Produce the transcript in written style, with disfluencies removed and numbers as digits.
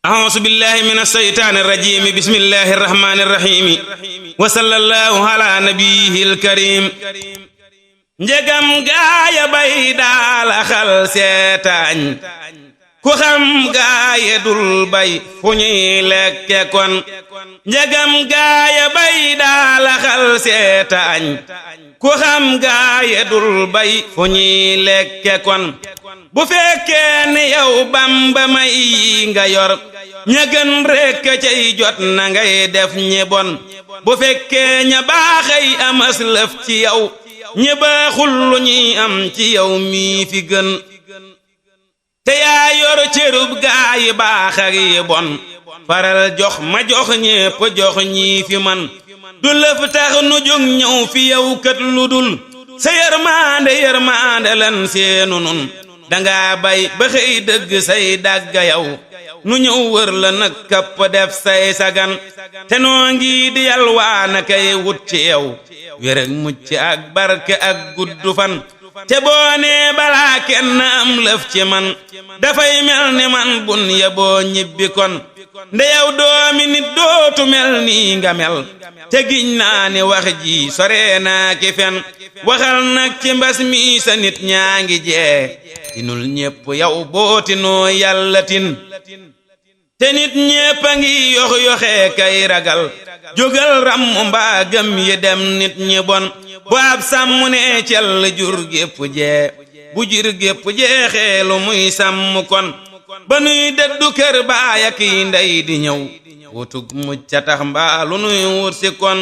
أعوذ بالله من الشيطان الرجيم بسم الله الرحمن الرحيم وصلى الله على نبيه الكريم njegam gaaya bay daal xal seetaañ ku xam gaaya dul bay fu ñuy lekke kon njegam gaaya bay daal xal seetaañ ku xam gaaya dul bay fu ñuy lekke kon bu fekkee ni yow Bamba may nga yor ña gën rekk cay jot na ngay def ñi bon bu fekkee ña baaxay amas lëf ci yow ñi baaxul lu ñuy am ci yow mii fi gën te yaa yor cërub gaa yi baax ak yi bon faral jox ma jox ñépp jox ñii fi man du lëf tax nu jóg ñëw fi yow kat lu dul sa yërmaande lan seenu nun danga bay ba xëy dëgg say dàgga yow nu ñëw wër la nag kapp def say sagan te noo ngi di yalwaana kay wut ci yow wér ak mucc ak barke ak guddu fan te boo nee balaa kenn am lëf ci man dafay mel ni man bun ya boo ñibbi kon nde yow doomi nit dootu mel nii nga mel te giñ naa ni wax ji sore naa ki fen waxal nag ci mbas mi sa nit ñaa ngi jee tinul ñépp yow bootinoo yàlla tin te nit ñépp a ngi yox yoxee kay ragal jógal ramm mbaa gëm yi dem nit ñi bon bu ab sàmm ne cell jur gépp jee bu jur gépp jeexee lu muy sàmm kon ba nuy dëddu kër baay ak yi ndey di ñëw wutug mucca tax mbaa lu nuy wut si kon